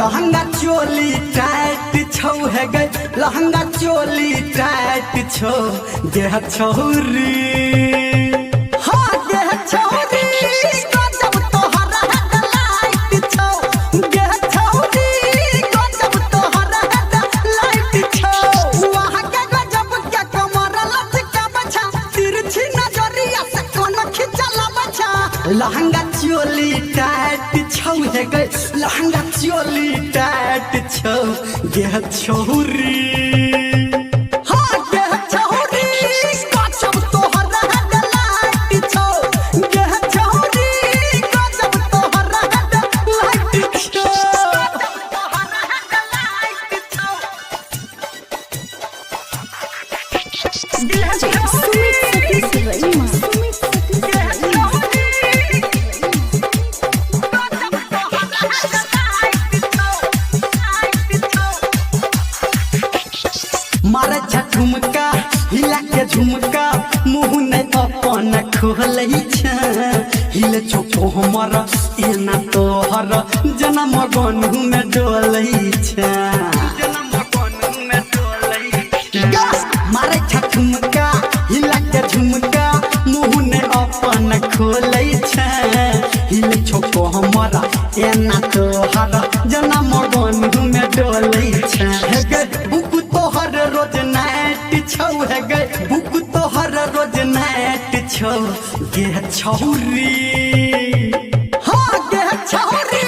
Lehenga choli tight छौ है गए लहंगा चोली टाइट छौ देह छौरी हाँ देह छौरी गजब तोहरा हेडलाइट छौ देह छौरी गजब तोहरा हेडलाइट छौ वहाँ के गजब क्या कमर लचका बछा तिरछी नजरिया से कोन खिंचला बछा लहंगा चोली टाइट छौ है गए लहंगा चोली टाइट छौ देह छौरी हाँ देह छौरी गजब तोहरा हेडलाइट छौ देह छौरी गजब तोहरा हेडलाइट छौ तोहरा हेडलाइट छौ DJ Sumit Satish Verma. मारे झुमका हिला के झुमका मुँह नहीं अपन खोलै छ हिले छोटो हमर एना तोहर जनम गनु में डोलै छ मारे झुमका हिला के झुमका मुँह नहीं अपन खोलै छ हिले छोटो हमर एना तोहर जनम गनु में डोलै छ हे बुक तोहर रोज नाइट छौ है गए बुक तोहर रोज नाइट छौ गे छौरी हाँ गे छौरी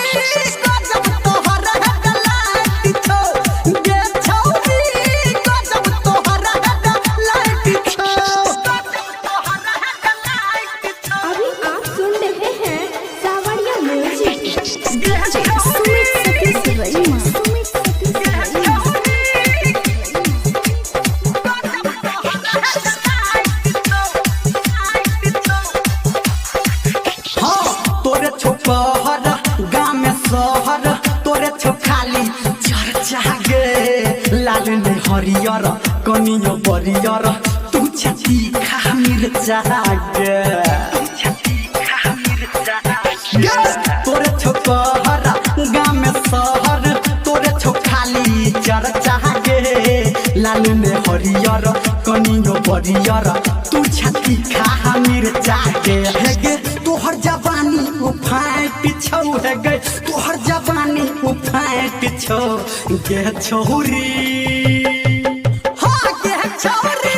गजब तोहर हेडलाइट छौ गे छौरी गजब तोहर हेडलाइट छौ तोहर हेडलाइट छौ अभी आप सुन रहे हैं सावरिया music. DJ Sumit Satish Verma. तोरे छोपहर गाँव में शहर तोरे छो खाली चर्चा गे लाल ने हरियर कनियो बरियर तू छती खा मिर्चा गे तोरे छोपहर गाँव में शहर तोरे छो खाली चर्चा गे लाल ने हरियर कनियो बरियर तू छती खा मिर्चा गे तोहर जवानी उफाट छौ है गए तोहर जवानी उफाट छौ गे छौरी हाँ गे छौरी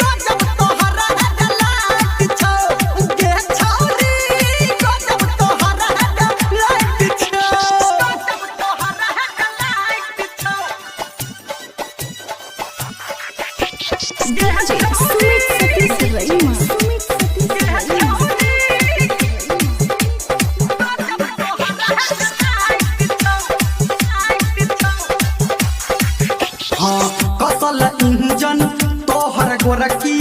गजब तोहरा हेडलाइट छौ गे छौरी गजब तोहरा हेडलाइट छौ गजब तोहरा हेडलाइट छौ DJ Sumit Satish Verma. कसल इंजन तोहर गोरकी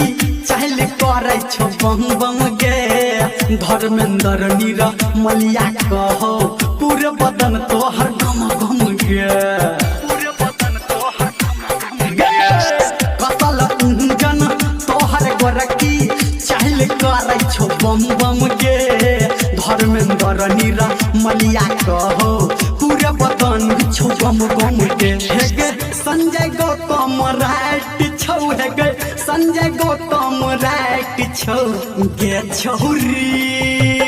चाहले करे छो बम बम गे धर्मेंद्र नीरा मलिया कहो पूरे बदन तोहर गम गम गे कसल इंजन तोहर गोरकी चाहले करे छो बम बम गे धर्मेंद्र नीरा मलिया कहो पूरे बदन छो गम गम गे संजय गौतम राइट छौ है गए संजय गौतम राइट छौ गे छौरी